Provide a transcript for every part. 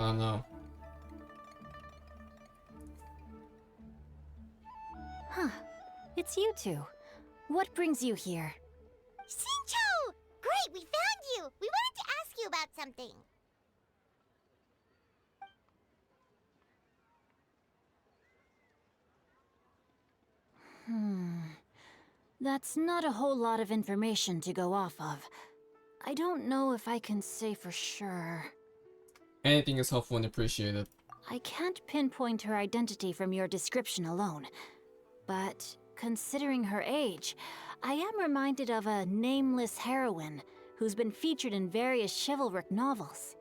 I don't know. Huh. It's you two. What brings you here? Xingqiu! Great, we found you! We wanted to ask you about something. That's not a whole lot of information to go off of. I don't know if I can say for sure. Anything is helpful and appreciated. I can't pinpoint her identity from your description alone. But considering her age, I am reminded of a nameless heroine who's been featured in various chivalric novels.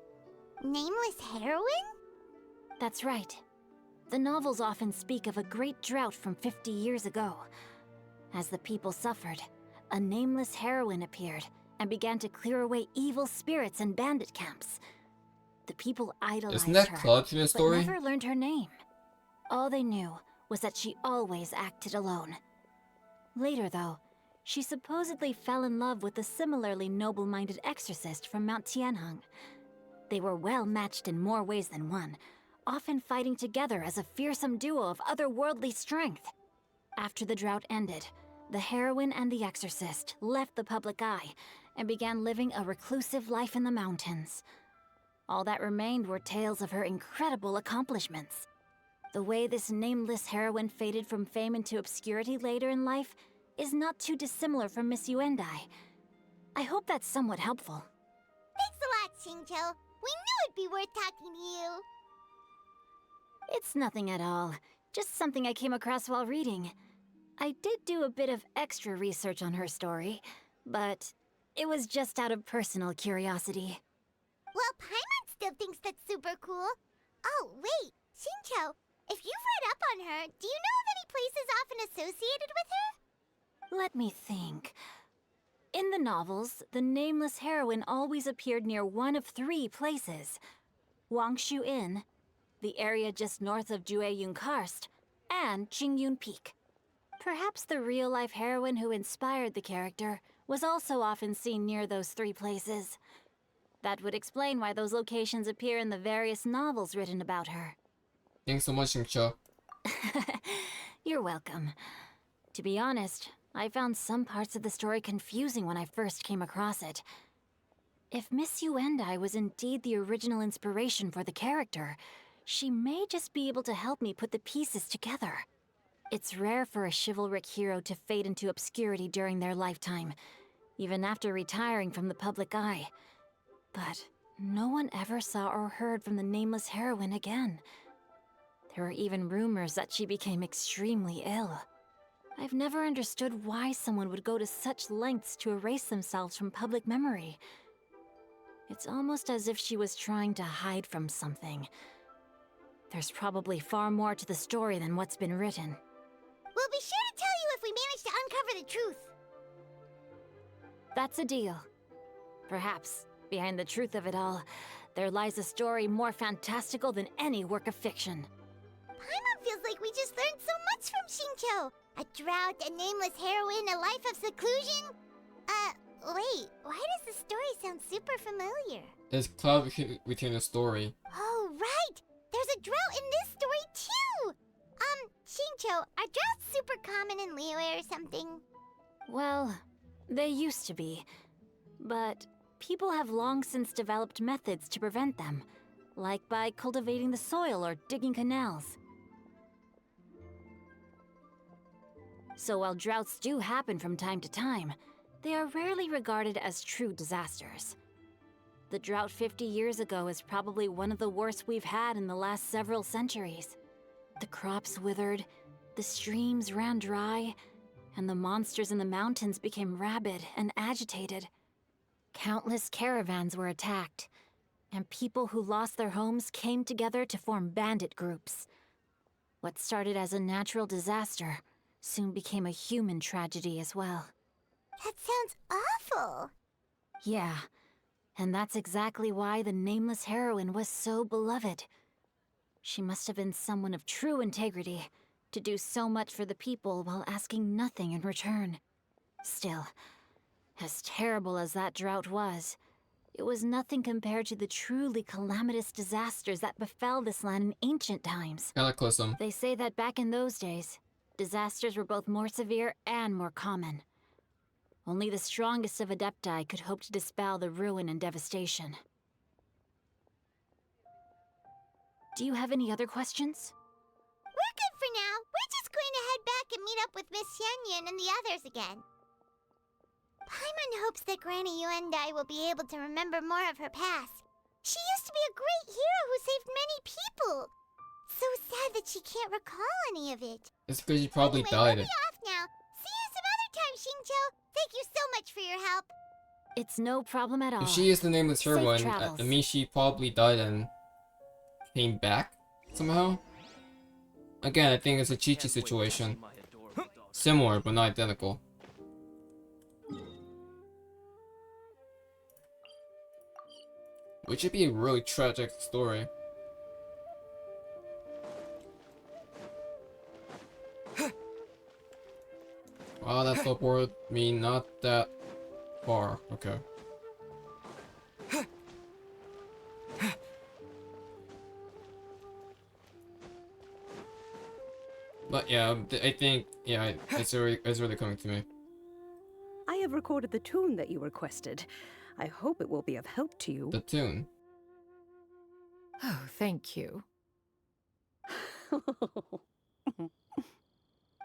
Nameless heroine? That's right. The novels often speak of a great drought from 50 years ago. As the people suffered, a nameless heroine appeared and began to clear away evil spirits and bandit camps. The people idolized Isn't that her, Cloud's but story? never learned her name. All they knew was that she always acted alone. Later, though, she supposedly fell in love with a similarly noble-minded exorcist from Mount Tianheng. They were well matched in more ways than one, often fighting together as a fearsome duo of otherworldly strength. After the drought ended, the heroine and the exorcist left the public eye and began living a reclusive life in the mountains. All that remained were tales of her incredible accomplishments. The way this nameless heroine faded from fame into obscurity later in life is not too dissimilar from Miss Yuandai. I hope that's somewhat helpful. Thanks a lot, Xingqiu. We knew it'd be worth talking to you. It's nothing at all. Just something I came across while reading. I did do a bit of extra research on her story, but it was just out of personal curiosity. Well, Paimon still thinks that's super cool. Oh, wait, Xingqiu, if you've read up on her, do you know of any places often associated with her? Let me think. In the novels, the nameless heroine always appeared near one of 3 places. Wangshu Inn, the area just north of Jueyun Karst, and Xingyun Peak. Perhaps the real-life heroine who inspired the character was also often seen near those 3 places. That would explain why those locations appear in the various novels written about her. Thanks so much, Xingqiu. You're welcome. To be honest, I found some parts of the story confusing when I first came across it. If Miss Yuandai was indeed the original inspiration for the character, she may just be able to help me put the pieces together. It's rare for a chivalric hero to fade into obscurity during their lifetime, even after retiring from the public eye. But no one ever saw or heard from the nameless heroine again. There were even rumors that she became extremely ill. I've never understood why someone would go to such lengths to erase themselves from public memory. It's almost as if she was trying to hide from something. There's probably far more to the story than what's been written. We'll be sure to tell you if we manage to uncover the truth. That's a deal. Perhaps, behind the truth of it all, there lies a story more fantastical than any work of fiction. Paimon feels like we just learned so much from Xingqiu. A drought, a nameless heroine, a life of seclusion. Wait, why does the story sound super familiar? It's Cloud within the story. Oh, right! There's a drought in this story, too! Xingqiu, are droughts super common in Liyue or something? Well, they used to be. But people have long since developed methods to prevent them, like by cultivating the soil or digging canals. So while droughts do happen from time to time, they are rarely regarded as true disasters. The drought 50 years ago is probably one of the worst we've had in the last several centuries. The crops withered, the streams ran dry, and the monsters in the mountains became rabid and agitated. Countless caravans were attacked, and people who lost their homes came together to form bandit groups. What started as a natural disaster soon became a human tragedy as well. That sounds awful. Yeah, and that's exactly why the nameless heroine was so beloved. She must have been someone of true integrity, to do so much for the people while asking nothing in return. Still, as terrible as that drought was, it was nothing compared to the truly calamitous disasters that befell this land in ancient times. Cataclysm. They say that back in those days, disasters were both more severe and more common. Only the strongest of Adepti could hope to dispel the ruin and devastation. Do you have any other questions? We're good for now. We're just going to head back and meet up with Miss Xianyun and the others again. Paimon hopes that Granny Yuandai will be able to remember more of her past. She used to be a great hero who saved many people. So sad that she can't recall any of it. It's because she probably Anyway, died. we'll be off now. See you some other time, Xingqiu. Thank you so much for your help. It's no problem at all. If she is the nameless Safe heroine, travels. I mean she probably died and came back somehow. Again, I think it's a Chi-Chi situation. Similar, but not identical. Which would be a really tragic story. Wow, that teleported me not that far. Okay. But yeah, I think, yeah, it's really coming to me. I have recorded the tune that you requested. I hope it will be of help to you. The tune. Oh, thank you.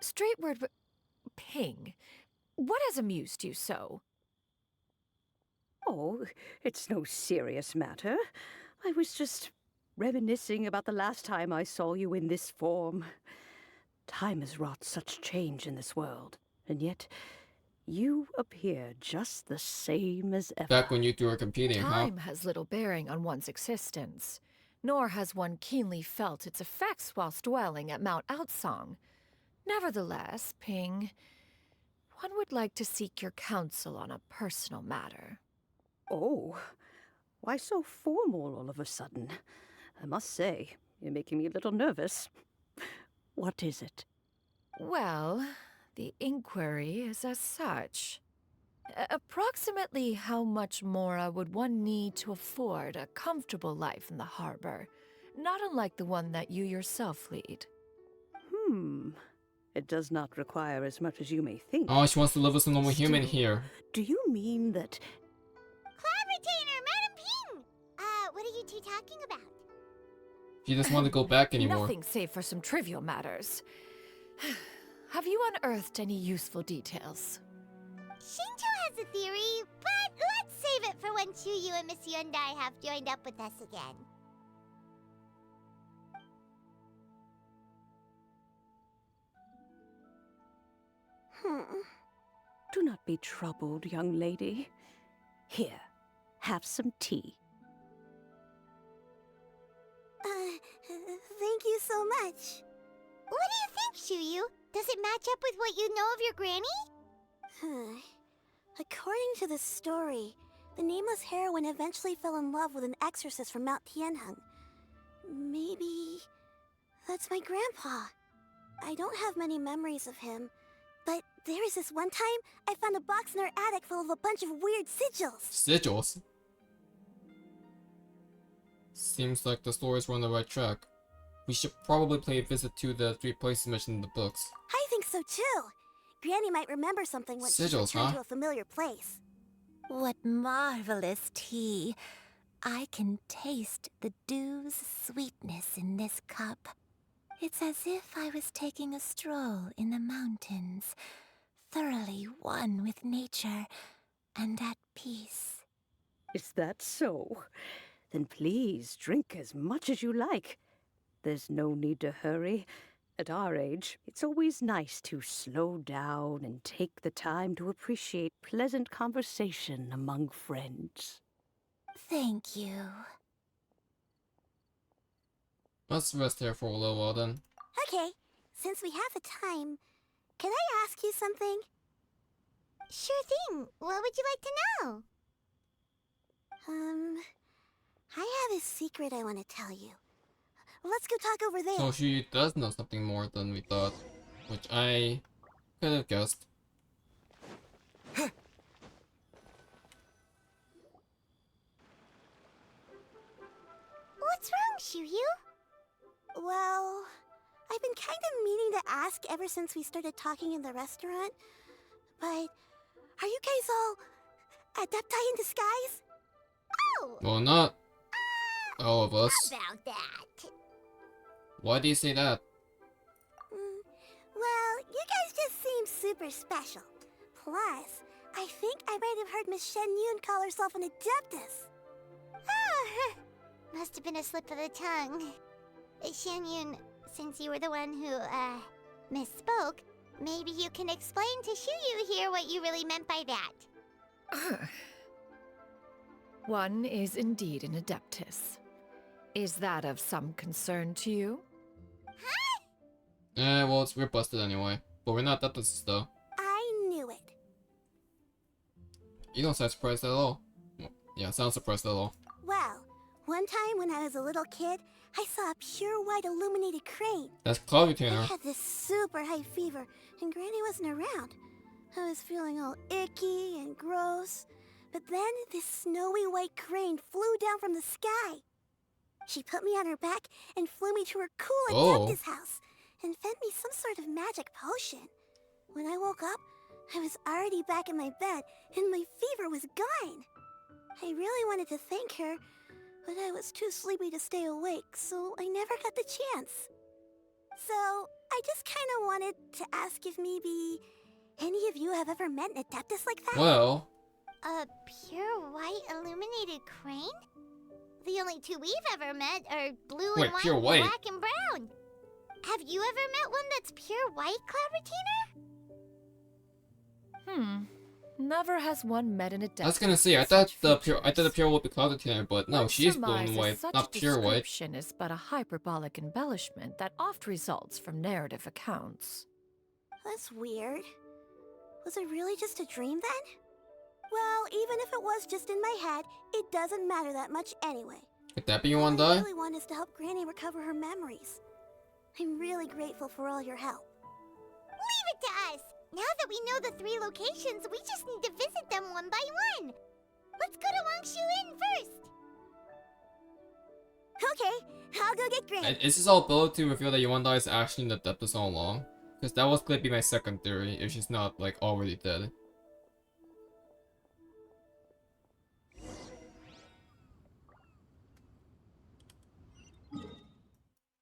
Straight word, but Ping, what has amused you so? Oh, it's no serious matter. I was just reminiscing about the last time I saw you in this form. Time has wrought such change in this world, and yet you appear just the same as ever. Back when you two were competing, huh? Time has little bearing on one's existence, nor has one keenly felt its effects whilst dwelling at Mount Outsong. Nevertheless, Ping, one would like to seek your counsel on a personal matter. Oh, why so formal all of a sudden? I must say, you're making me a little nervous. What is it? Well, the inquiry is as such. Approximately how much more would one need to afford a comfortable life in the harbor, not unlike the one that you yourself lead? It does not require as much as you may think. Oh, she wants to live with some normal human Still, here. Do you mean that... Cloud Retainer, Madam Ping! What are you two talking about? She doesn't want to go back anymore. Nothing save for some trivial matters. Have you unearthed any useful details? Xingqiu has a theory, but let's save it for when Shuyu and Miss Yuandai have joined up with us again. Do not be troubled, young lady. Here, have some tea. Thank you so much. What do you think, Shuyu? Does it match up with what you know of your granny? According to the story, the nameless heroine eventually fell in love with an exorcist from Mount Tianheng. Maybe that's my grandpa. I don't have many memories of him, but there was this one time I found a box in our attic full of a bunch of weird sigils. Sigils? Seems like the stories were on the right track. We should probably pay a visit to the 3 places mentioned in the books. I think so too. Granny might remember something once she Sigils, returns huh? to a familiar place. What marvelous tea. I can taste the dew's sweetness in this cup. It's as if I was taking a stroll in the mountains, thoroughly one with nature and at peace. Is that so? Then please drink as much as you like. There's no need to hurry. At our age, it's always nice to slow down and take the time to appreciate pleasant conversation among friends. Thank you. Let's rest here for a little while then. Okay, since we have the time, can I ask you something? Sure thing. What would you like to know? I have a secret I want to tell you. Let's go talk over there. So she does know something more than we thought, which I could have guessed. Shuyu? Well, I've been kind of meaning to ask ever since we started talking in the restaurant. But are you guys all adepti in disguise? Oh! Well, not all of us. About that. Why do you say that? Well, you guys just seem super special. Plus, I think I might have heard Miss Xianyun call herself an adeptus. Ah, must have been a slip of the tongue. Xianyun, since you were the one who, misspoke, maybe you can explain to Shuyu here what you really meant by that. One is indeed an adeptus. Is that of some concern to you? Well, we're busted anyway. But we're not adeptuses though. I knew it. You don't sound surprised at all. Well, yeah, sound surprised at all. Well, one time when I was a little kid, I saw a pure white illuminated crane. That's Cloud I Retainer. had this super high fever, and Granny wasn't around. I was feeling all icky and gross. But then this snowy white crane flew down from the sky. She put me on her back and flew me to her cool adeptus house and fed me some sort of magic potion. When I woke up, I was already back in my bed and my fever was gone. I really wanted to thank her, but I was too sleepy to stay awake, so I never got the chance. So, I just kind of wanted to ask if maybe any of you have ever met an adeptus like that? Well, A pure white illuminated crane? The only two we've ever met are blue Wait, and white, pure white? black and brown. Have you ever met one that's pure white, Cloud Retainer? Never has one met an adeptus. I was gonna say, I thought the pure would be Cloud Retainer, but no, One she's blue and surmises white, such not pure white. description is but a hyperbolic embellishment that oft results from narrative accounts. That's weird. Was it really just a dream then? Well, even if it was just in my head, it doesn't matter that much anyway. Could that be you All one I day? really want is to help Granny recover her memories. I'm really grateful for all your help. Leave it to us! Now that we know the 3 locations, we just need to visit them one by one. Let's go to Wangshu Inn first. Okay, I'll go get Granny. Is this all built to reveal that Yuandai is actually the Adeptus all along? Because that was going to be my second theory, if she's not, like, already dead.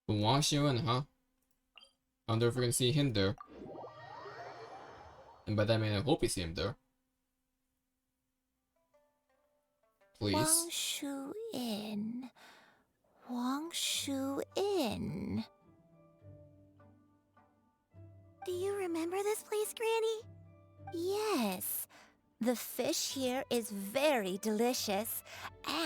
But Xianyun, huh? I wonder if we're gonna see him there. And by that I mean I hope we see him there. Please. Wangshu Inn. Wangshu Inn. Do you remember this place, Granny? Yes. The fish here is very delicious,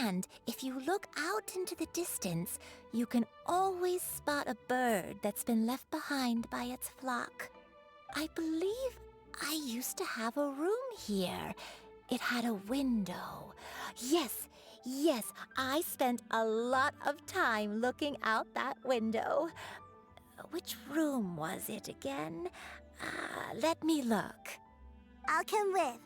and if you look out into the distance, you can always spot a bird that's been left behind by its flock. I believe I used to have a room here. It had a window. Yes, I spent a lot of time looking out that window. Which room was it again? Let me look. I'll come with.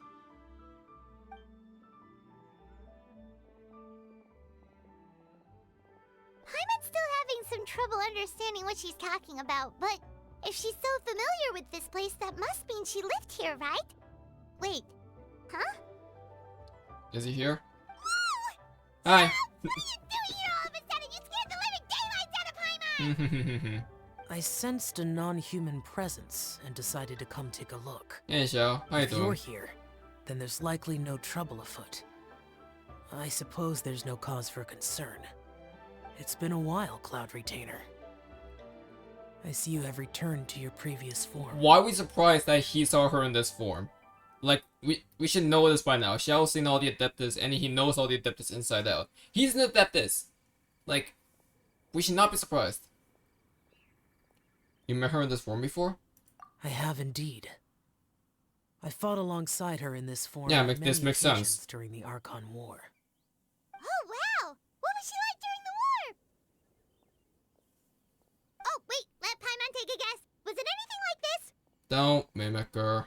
Paimon's still having some trouble understanding what she's talking about, but if she's so familiar with this place, that must mean she lived here, right? Wait, huh? Is he here? Whoa! Hi! What are you doing here all of a sudden? You scared the living daylights out of Paimon! I sensed a non-human presence and decided to come take a look. Hey Xiao, how you If you're doing? here, then there's likely no trouble afoot. I suppose there's no cause for concern. It's been a while, Cloud Retainer. I see you have returned to your previous form. Why are we surprised that he saw her in this form? Like, we should know this by now. Xiao's seen all the Adeptus, and he knows all the Adeptus inside out. He's an Adeptus! Like, we should not be surprised. You met her in this form before? I have indeed. I fought alongside her in this form Yeah, on this many makes sense. occasions during the Archon War. Oh, wow! What was she like during the war? Oh, wait, let Paimon take a guess. Was it anything like this? Don't mimic her.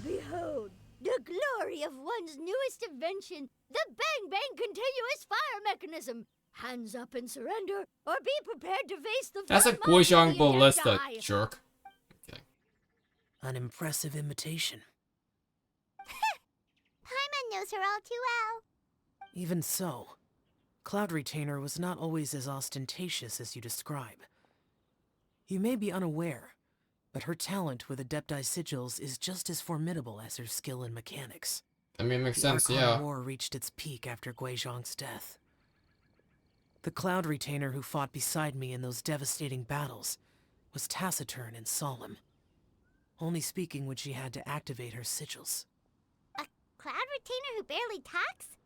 Behold, The glory of one's newest invention, the Bang Bang Continuous Fire Mechanism. Hands up and surrender, or be prepared to face the That's a full monster Guizhong you ballista, die. jerk. Okay. An impressive imitation. Paimon knows her all too well. Even so, Cloud Retainer was not always as ostentatious as you describe. You may be unaware, but her talent with Adepti sigils is just as formidable as her skill in mechanics. I mean, it makes The sense, Archon yeah. War reached its peak after Guizhong's death. The Cloud Retainer who fought beside me in those devastating battles was taciturn and solemn, only speaking when she had to activate her sigils. A cloud retainer who barely talks?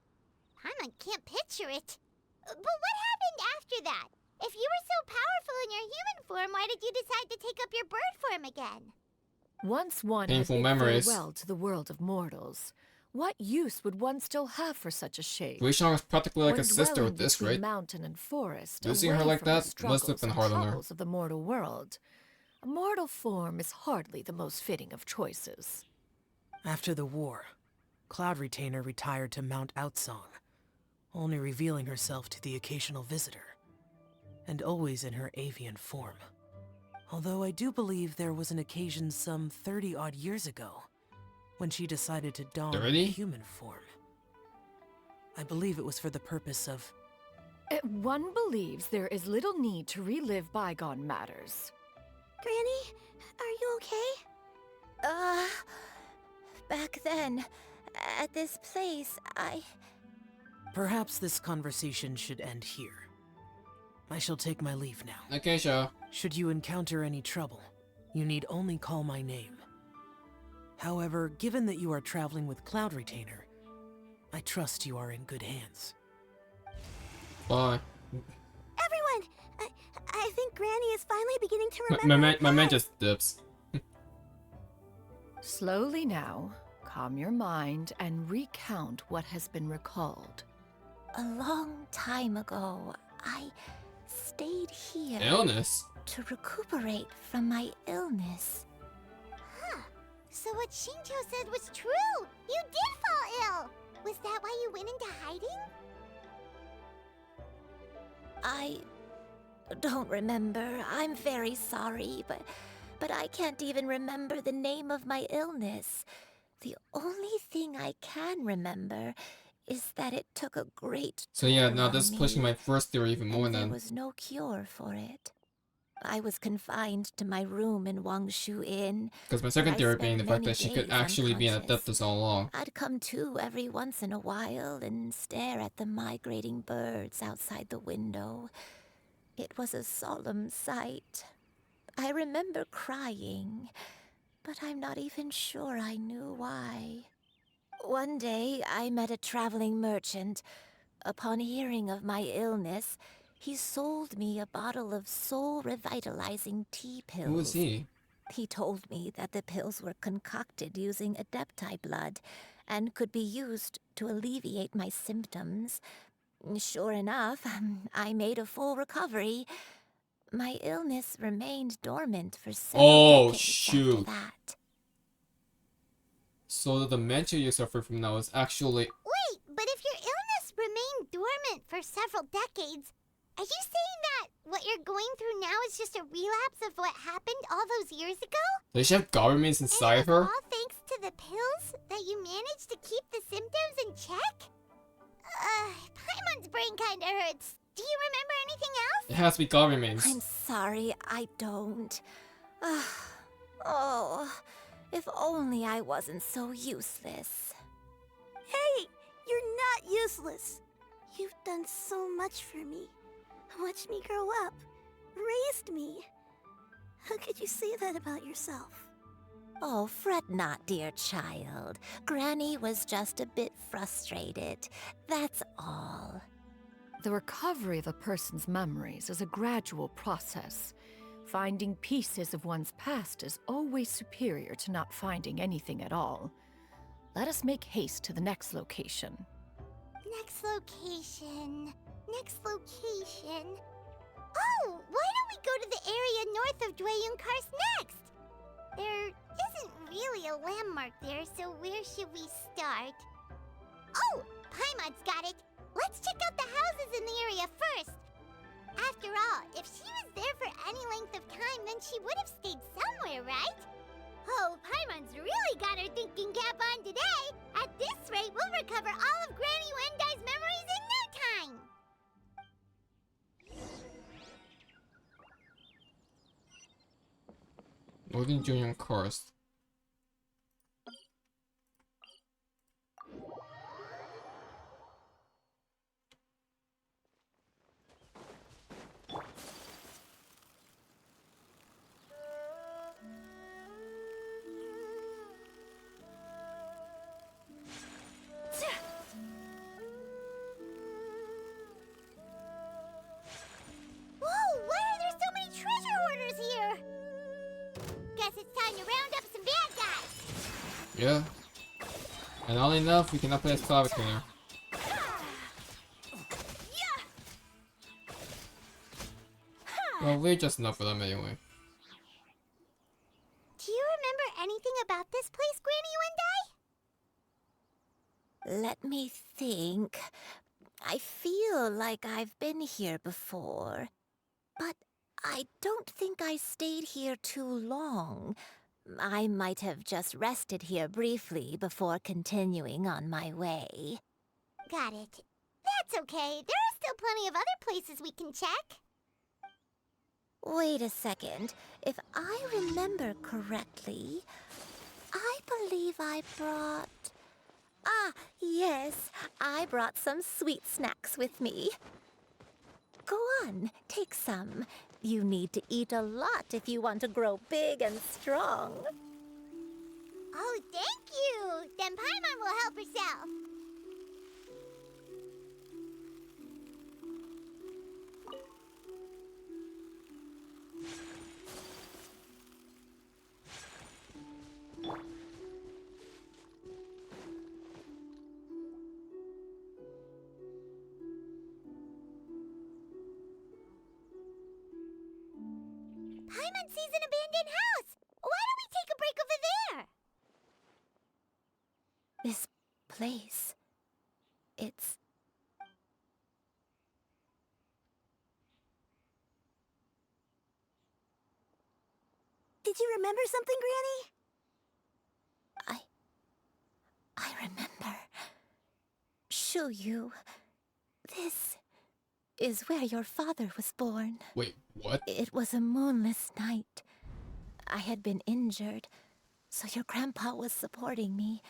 Paimon can't picture it. But what happened after that? If you were so powerful in your human form, why did you decide to take up your bird form again? Once one Painful has bid memories. farewell to the world of mortals, what use would one still have for such a shape? Guizhong is practically like When a sister dwelling with this, between right? mountain and forest, Losing her away like from the that must have struggles been and hard on her. troubles of the mortal world, a mortal form is hardly the most fitting of choices. After the war, Cloud Retainer retired to Mount Outsong, only revealing herself to the occasional visitor, and always in her avian form. Although I do believe there was an occasion some 30-odd years ago when she decided to don her 30? human form. I believe it was for the purpose of... One believes there is little need to relive bygone matters. Granny, are you okay? Back then, at this place, Perhaps this conversation should end here. I shall take my leave now. Okay, Xiao. Should you encounter any trouble, you need only call my name. However, given that you are traveling with Cloud Retainer, I trust you are in good hands. Bye. Everyone, I think Granny is finally beginning to remember. My man just dips. Slowly now, calm your mind and recount what has been recalled. a long time ago, I stayed here Illness? to recuperate from my illness. Huh. So what Xingqiu said was true! You did fall ill! Was that why you went into hiding? I don't remember. I'm very sorry, but I can't even remember the name of my illness. The only thing I can remember is that it took a great So yeah, toll now on this is me, pushing my first theory even more and there then. was no cure for it. I was confined to my room in Wangshu Inn. Because my second I theory being the spent fact many that she could days actually be an unconscious. Adeptus all along. I'd come to every once in a while and stare at the migrating birds outside the window. It was a solemn sight. I remember crying, but I'm not even sure I knew why. One day, I met a traveling merchant. Upon hearing of my illness, he sold me a bottle of soul-revitalizing tea pills. Who is he? He told me that the pills were concocted using Adepti blood and could be used to alleviate my symptoms. Sure enough, I made a full recovery. My illness remained dormant for several decades shoot. after that. So the dementia you suffer from now is actually... Wait, but if your illness remained dormant for several decades, are you saying that what you're going through now is just a relapse of what happened all those years ago? Does she have governments And inside it's her? all thanks to the pills that you managed to keep the symptoms in check? Paimon's brain kinda hurts. Do you remember anything else? It has to be governments. I'm sorry, I don't. Oh, if only I wasn't so useless. Hey, you're not useless. You've done so much for me. Watched me grow up. Raised me. How could you say that about yourself? Oh, fret not, dear child. Granny was just a bit frustrated. That's all. The recovery of a person's memories is a gradual process. Finding pieces of one's past is always superior to not finding anything at all. Let us make haste to the next location. Next location. Next location. Oh, why don't we go to the area north of Dwayun Karst next? There isn't really a landmark there, so where should we start? Oh! Paimon's got it! Let's check out the houses in the area first! After all, if she was there for any length of time, then she would have stayed somewhere, right? Oh, Paimon's really got her thinking cap on today! At this rate, we'll recover all of Granny Yuandai's memories in no time! Northern Junior Karst. Whoa, why are there so many treasure hoarders here? Guess it's time to round up some bad guys. Yeah. And oddly enough, we cannot play as Cloud Cleaner. Well, we're just enough for them anyway. Do you remember anything about this place, Granny Yuandai? Let me think. I feel like I've been here before, but I don't think I stayed here too long. I might have just rested here briefly before continuing on my way. Got it. That's okay. There are still plenty of other places we can check. Wait a second. If I remember correctly, I believe I brought... Ah, yes, I brought some sweet snacks with me. Go on, take some. You need to eat a lot if you want to grow big and strong. Oh, thank you! Then Paimon will help herself. Paimon sees an abandoned house! Why don't we take a break over there? This place... it's... Did you remember something, Granny? I remember. Shuyu. This is where your father was born. Wait, what? It was a moonless night. I had been injured, so your grandpa was supporting me.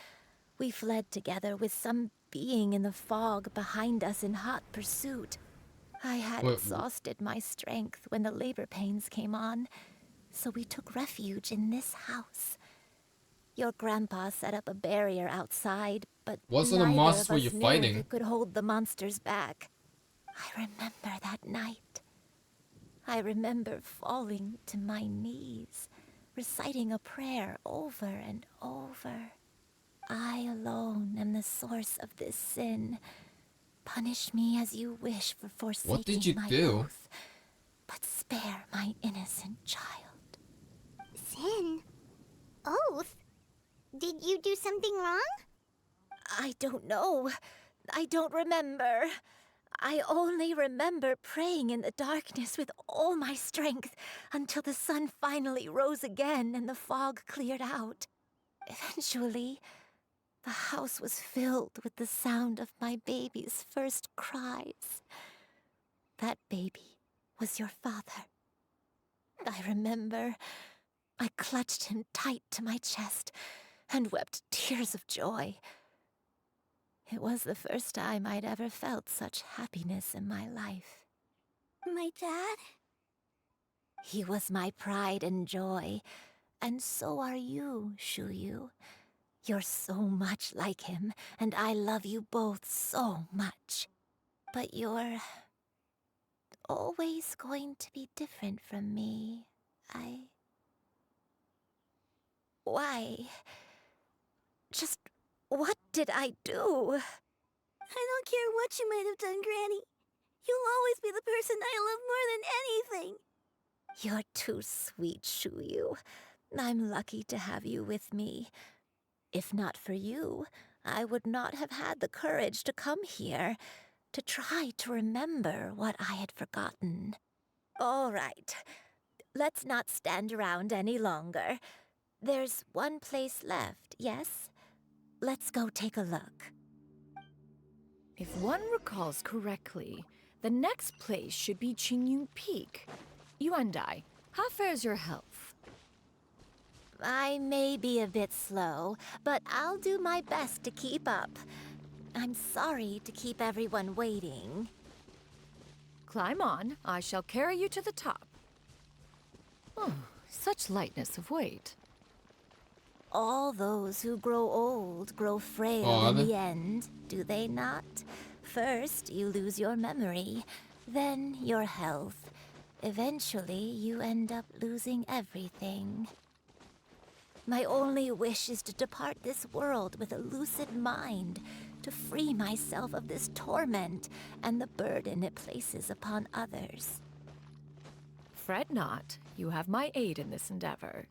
We fled together with some being in the fog behind us in hot pursuit. I had Wait, exhausted my strength when the labor pains came on, so we took refuge in this house. Your grandpa set up a barrier outside, but What sort of neither monsters of were us you knew fighting? if it could hold the monsters back. I remember that night. I remember falling to my knees, reciting a prayer over and over. I alone am the source of this sin. Punish me as you wish for forsaking What did you my do? oath, but spare my innocent child. Sin? Oath? Did you do something wrong? I don't know. I don't remember. I only remember praying in the darkness with all my strength until the sun finally rose again and the fog cleared out. Eventually, the house was filled with the sound of my baby's first cries. That baby was your father. I remember I clutched him tight to my chest and wept tears of joy. It was the first time I'd ever felt such happiness in my life. My dad? He was my pride and joy, and so are you, Shuyu. You're so much like him, and I love you both so much. But you're always going to be different from me. Why? Just what did I do? I don't care what you might have done, Granny. You'll always be the person I love more than anything. You're too sweet, Shuyu. I'm lucky to have you with me. If not for you, I would not have had the courage to come here, to try to remember what I had forgotten. All right, let's not stand around any longer. There's one place left, yes? Let's go take a look. If one recalls correctly, the next place should be Xingqiu Peak. Yuandai, how fares your health? I may be a bit slow, but I'll do my best to keep up. I'm sorry to keep everyone waiting. Climb on, I shall carry you to the top. Oh, such lightness of weight. All those who grow old grow frail Oh, in are the they? end, do they not? First, you lose your memory, then your health. Eventually, you end up losing everything. My only wish is to depart this world with a lucid mind, to free myself of this torment and the burden it places upon others. Fret not, you have my aid in this endeavor.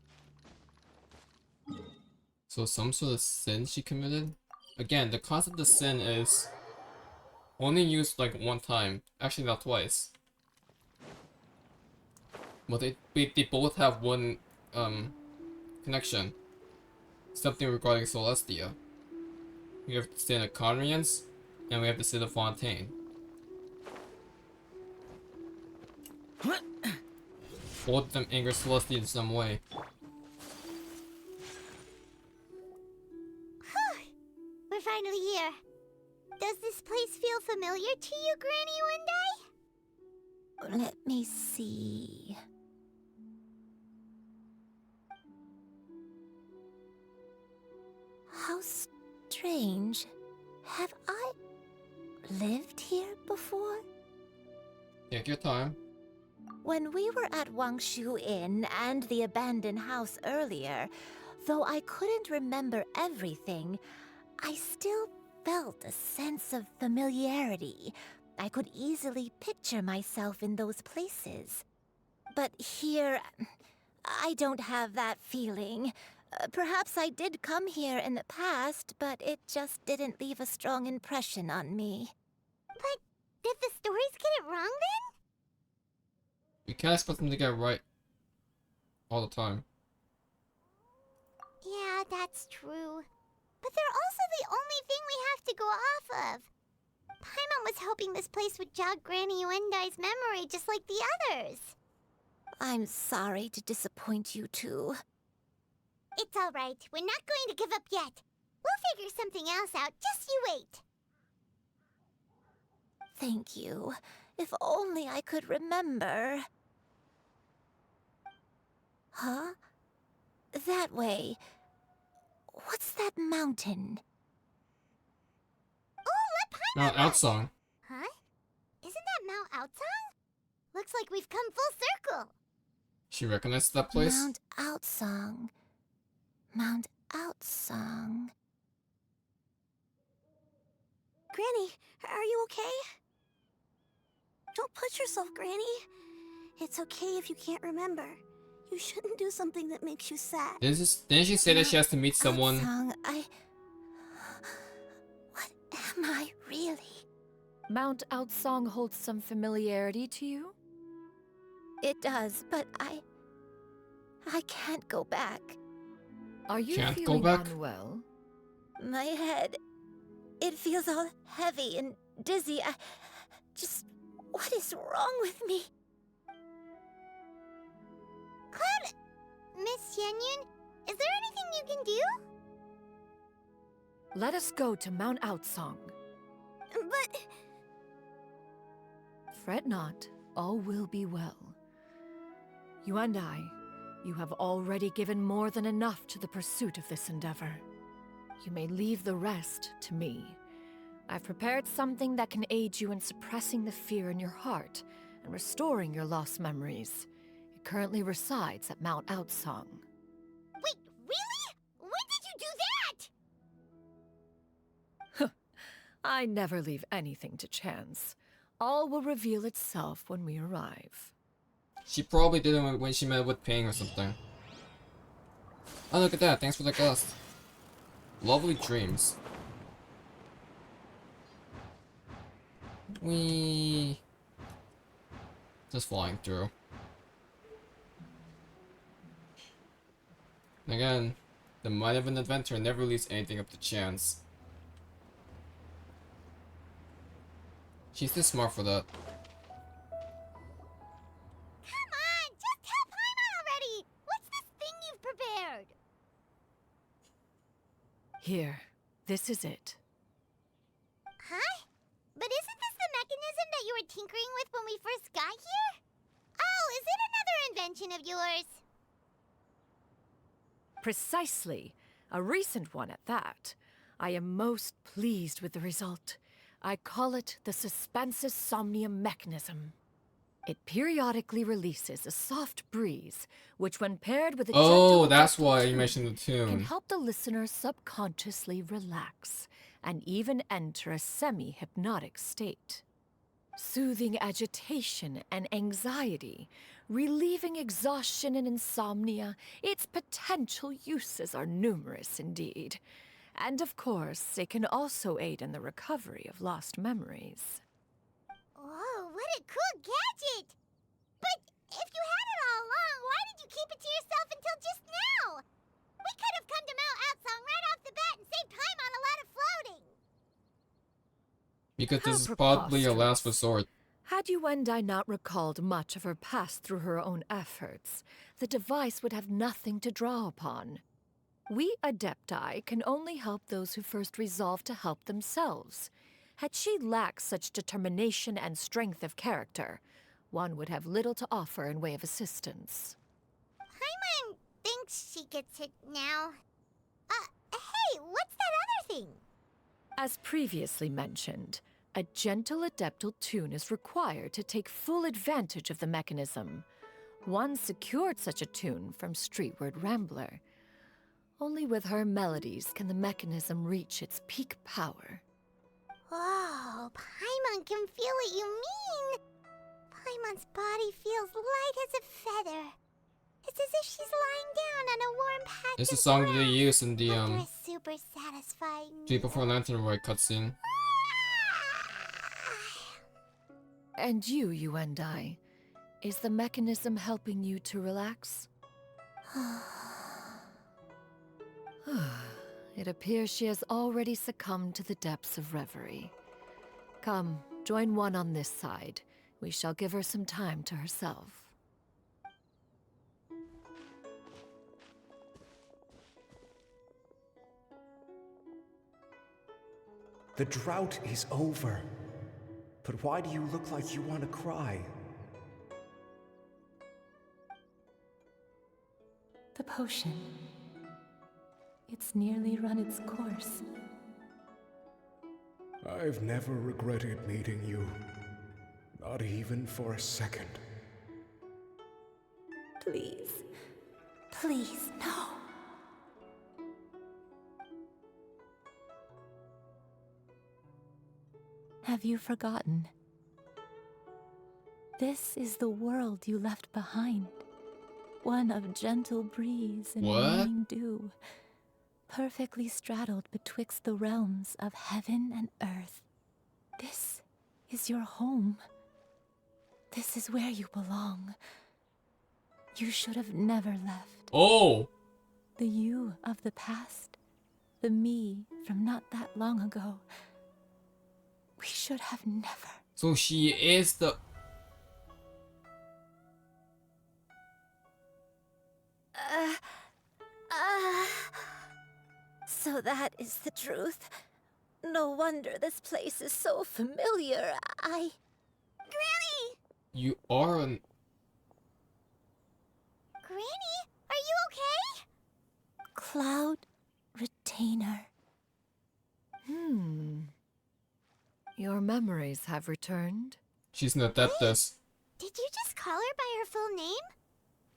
So some sort of sin she committed? Again, the concept of sin is only used like one time. Actually, not twice. But they both have one connection. Something regarding Celestia. We have the sin of Conrians, and we have the sin of Fontaine. Both of them anger Celestia in some way. We're finally here. Does this place feel familiar to you, Granny Yuandai? Let me see. How strange. Have I lived here before? Take your time. When we were at Wangshu Inn and the abandoned house earlier, though I couldn't remember everything, I still felt a sense of familiarity. I could easily picture myself in those places. But here, I don't have that feeling. Perhaps I did come here in the past, but it just didn't leave a strong impression on me. But did the stories get it wrong then? You can't expect them to get it right all the time. Yeah, that's true. But they're also the only thing we have to go off of. Paimon was hoping this place would jog Granny Yuandai's memory just like the others. I'm sorry to disappoint you too. It's all right. We're not going to give up yet. We'll figure something else out. Just you wait. Thank you. If only I could remember. Huh? That way. What's that mountain? Oh, let Paimon Now, look. Outsong. Huh? Isn't that Mount Outsong? Looks like we've come full circle. She recognized that place? Mount Outsong. Mount Outsong. Granny, are you okay? Don't push yourself, Granny. It's okay if you can't remember. You shouldn't do something that makes you sad. Didn't she say that she has to meet someone? Outsong, what am I really? Mount Outsong holds some familiarity to you? It does, but I can't go back. Are you Can't go feeling back? unwell? My head, it feels all heavy and dizzy. What is wrong with me? Cloud, Miss Xianyun, is there anything you can do? Let us go to Mount Outsong. But Fret not, all will be well. You and I, you have already given more than enough to the pursuit of this endeavor. You may leave the rest to me. I've prepared something that can aid you in suppressing the fear in your heart and restoring your lost memories. It currently resides at Mount Outsong. wait, really? When did you do that? I never leave anything to chance. All will reveal itself when we arrive. She probably did it when she met with Ping or something. Oh, look at that. Thanks for the gust. Lovely dreams. Whee! Just flying through. Again, the mind of an adventurer never leaves anything up to chance. She's too smart for that. Come on, just tell Paimon already! What's this thing you've prepared? Here, this is it. Huh? But isn't this the mechanism that you were tinkering with when we first got here? Oh, is it another invention of yours? Precisely. A recent one at that. I am most pleased with the result. I call it the Suspensus Somnium mechanism. It periodically releases a soft breeze, which when paired with a Oh, gentle that's gentle why you tune, mentioned the can tune. help the listener subconsciously relax and even enter a semi-hypnotic state. Soothing agitation and anxiety, relieving exhaustion and insomnia, its potential uses are numerous indeed. And of course, it can also aid in the recovery of lost memories. Whoa, what a cool gadget! But if you had it all along, why did you keep it to yourself until just now? We could have come to Mount Outsong right off the bat and saved Paimon a lot of floating! Because How this is probably a last preposterous. resort. Had Yuandai not recalled much of her past through her own efforts, the device would have nothing to draw upon. We Adepti can only help those who first resolve to help themselves. Had she lacked such determination and strength of character, one would have little to offer in way of assistance. Paimon thinks she gets it now. Hey, what's that other thing? As previously mentioned, a gentle adeptal tune is required to take full advantage of the mechanism. One secured such a tune from Streetward Rambler. Only with her melodies can the mechanism reach its peak power. Oh, Paimon can feel what you mean. Paimon's body feels light as a feather. It's as if she's lying down on a warm patch It's the of song that they grass use in the after a super satisfying Day Before meal. Lantern Roy cutscene. And you, Yuandai, is the mechanism helping you to relax? It appears she has already succumbed to the depths of reverie. Come, join one on this side. We shall give her some time to herself. The drought is over. But why do you look like you want to cry? The potion. It's nearly run its course. I've never regretted meeting you. Not even for a second. Please. Please, no. Have you forgotten? This is the world you left behind. One of gentle breeze and What? morning dew, perfectly straddled betwixt the realms of heaven and earth. This is your home. This is where you belong. You should have never left. Oh! The you of the past, the me from not that long ago. We should have never. So she is the... So that is the truth. No wonder this place is so familiar. Granny! You are an... Granny, are you okay? Cloud Retainer. Your memories have returned? She's an Adeptus. Did you just call her by her full name?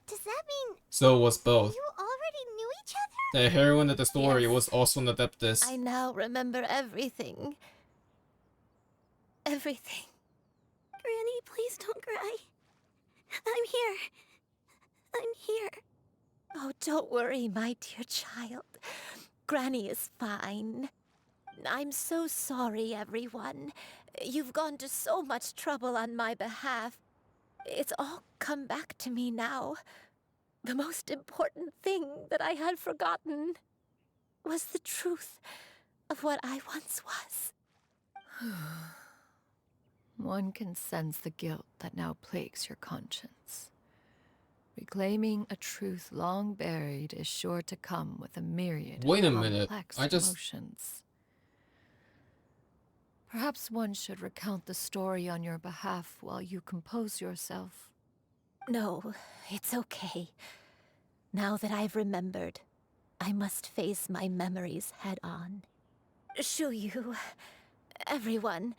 Does that mean So was both. you already knew each other? The heroine of the story Yes. was also an Adeptus. I now remember everything. Everything. Granny, please don't cry. I'm here. I'm here. Oh, don't worry, my dear child. Granny is fine. I'm so sorry, everyone. You've gone to so much trouble on my behalf. It's all come back to me now. The most important thing that I had forgotten was the truth of what I once was. One can sense the guilt that now plagues your conscience. Reclaiming a truth long buried is sure to come with a myriad Wait a of minute, complex I just- emotions. Perhaps one should recount the story on your behalf while you compose yourself. No, it's okay. Now that I've remembered, I must face my memories head on. Shuyu, everyone,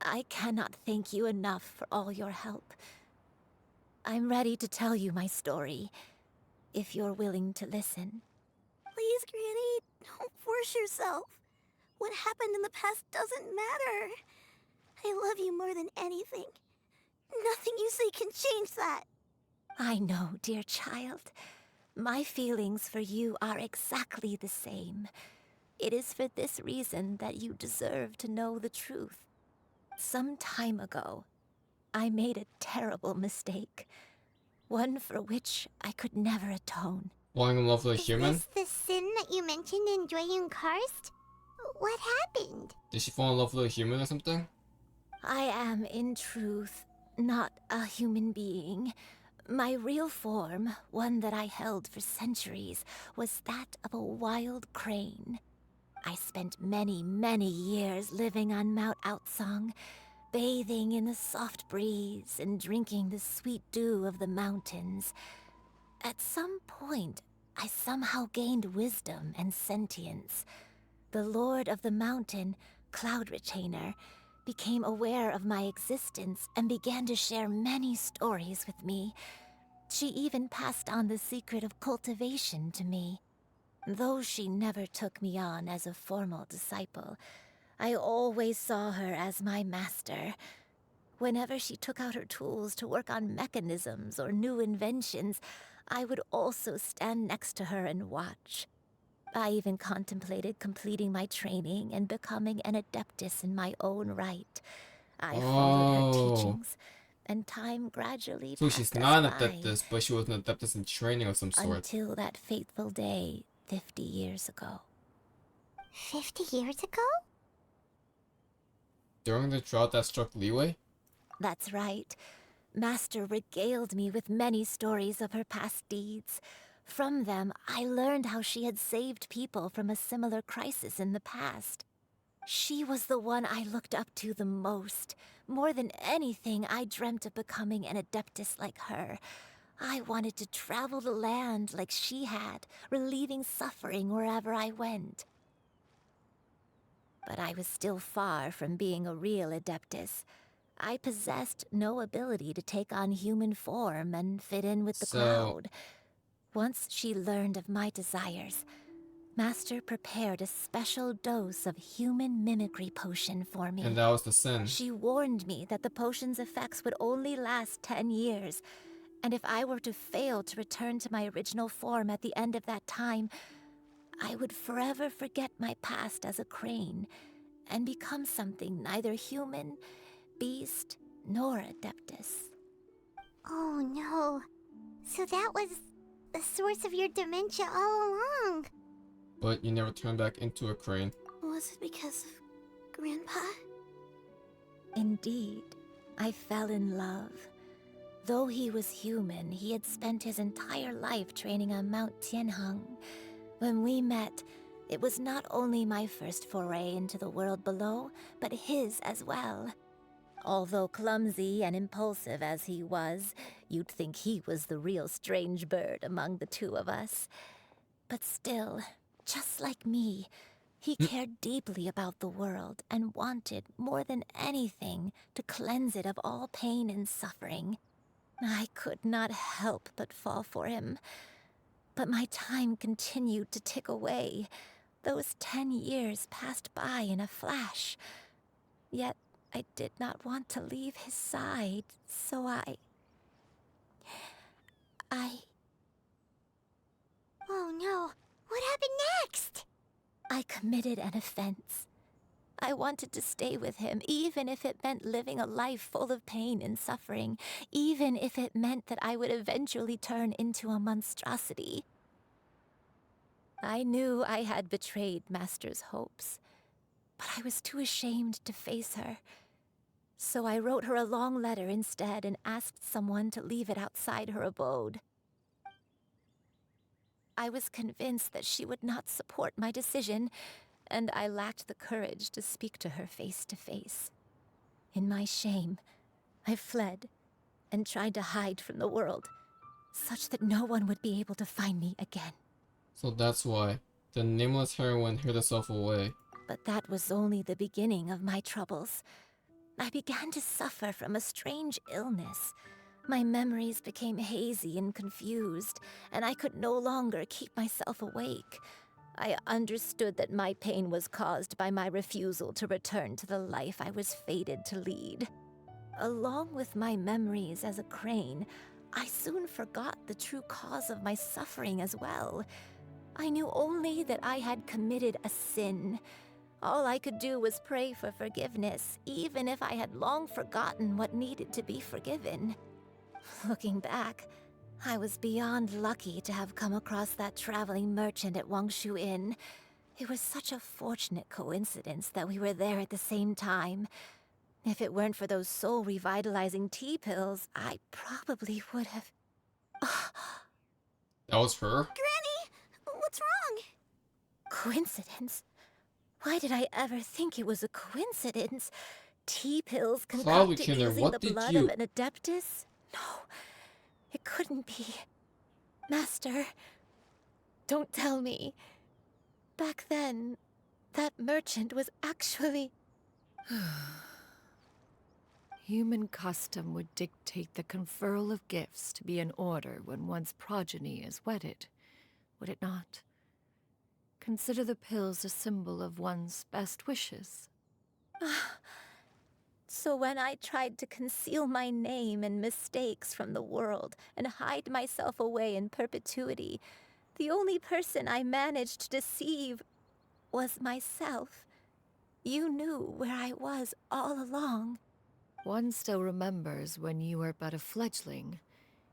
I cannot thank you enough for all your help. I'm ready to tell you my story, if you're willing to listen. Please, Granny, don't force yourself. What happened in the past doesn't matter. I love you more than anything. Nothing you say can change that. I know, dear child. My feelings for you are exactly the same. It is for this reason that you deserve to know the truth. Some time ago, I made a terrible mistake. One for which I could never atone. Falling in love with a Is human? this the sin that you mentioned in Jueyun Karst? What happened? Did she fall in love with a human or something? I am, in truth, not a human being. My real form, one that I held for centuries, was that of a wild crane. I spent many, many years living on Mount Outsong, bathing in the soft breeze and drinking the sweet dew of the mountains. At some point, I somehow gained wisdom and sentience. The Lord of the Mountain, Cloud Retainer, became aware of my existence and began to share many stories with me. She even passed on the secret of cultivation to me. Though she never took me on as a formal disciple, I always saw her as my master. Whenever she took out her tools to work on mechanisms or new inventions, I would also stand next to her and watch. I even contemplated completing my training and becoming an adeptus in my own right. I followed her teachings, and time gradually So passed she's us not an by, adeptus, but she was an adeptus in training of some sort. until that fateful day 50 years ago. 50 years ago? During the drought that struck Leeway? That's right. Master regaled me with many stories of her past deeds. From them, I learned how she had saved people from a similar crisis in the past. She was the one I looked up to the most. More than anything, I dreamt of becoming an adeptus like her. I wanted to travel the land like she had, relieving suffering wherever I went. But I was still far from being a real adeptus. I possessed no ability to take on human form and fit in with the crowd. Once she learned of my desires, Master prepared a special dose of human mimicry potion for me. And that was the sin. She warned me that the potion's effects would only last 10 years, and if I were to fail to return to my original form at the end of that time, I would forever forget my past as a crane and become something neither human, beast, nor adeptus. Oh no. So that was the source of your dementia all along. But you never turned back into a crane. Was it because of Grandpa? Indeed, I fell in love. Though he was human, he had spent his entire life training on Mount Tianheng. When we met, it was not only my first foray into the world below, but his as well. Although clumsy and impulsive as he was, you'd think he was the real strange bird among the two of us. But still, just like me, he cared deeply about the world and wanted, more than anything, to cleanse it of all pain and suffering. I could not help but fall for him. But my time continued to tick away. Those 10 years passed by in a flash. Yet I did not want to leave his side, so I Oh no, what happened next? I committed an offense. I wanted to stay with him, even if it meant living a life full of pain and suffering, even if it meant that I would eventually turn into a monstrosity. I knew I had betrayed Master's hopes, but I was too ashamed to face her. So I wrote her a long letter instead and asked someone to leave it outside her abode. I was convinced that she would not support my decision, and I lacked the courage to speak to her face to face. In my shame, I fled and tried to hide from the world, such that no one would be able to find me again. So that's why the nameless heroine hid herself away. But that was only the beginning of my troubles. I began to suffer from a strange illness. My memories became hazy and confused, and I could no longer keep myself awake. I understood that my pain was caused by my refusal to return to the life I was fated to lead. Along with my memories as a crane, I soon forgot the true cause of my suffering as well. I knew only that I had committed a sin. All I could do was pray for forgiveness, even if I had long forgotten what needed to be forgiven. Looking back, I was beyond lucky to have come across that traveling merchant at Wangshu Inn. It was such a fortunate coincidence that we were there at the same time. If it weren't for those soul-revitalizing tea pills, I probably would have... That was her? Granny, what's wrong? Coincidence? Why did I ever think it was a coincidence? Tea pills Cloud concocted Retainer, using what the did blood you... of an adeptus? No, it couldn't be. Master, don't tell me. Back then, that merchant was actually... Human custom would dictate the conferral of gifts to be in order when one's progeny is wedded, would it not? Consider the pills a symbol of one's best wishes. So when I tried to conceal my name and mistakes from the world and hide myself away in perpetuity, the only person I managed to deceive was myself. You knew where I was all along. One still remembers when you were but a fledgling.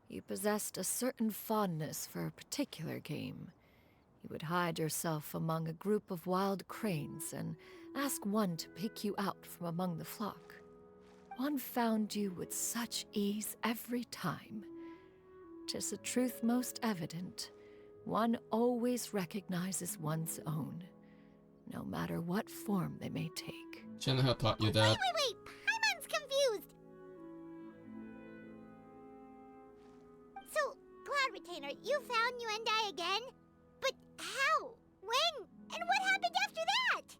You possessed a certain fondness for a particular game. You would hide yourself among a group of wild cranes and ask one to pick you out from among the flock. One found you with such ease every time. 'Tis a truth most evident. One always recognizes one's own, no matter what form they may take. Shouldn't taught you that. Wait, Paimon's confused! So, Cloud Retainer, you found Yuandai again? But how? When? And what happened after that?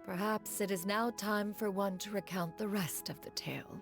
Perhaps it is now time for one to recount the rest of the tale.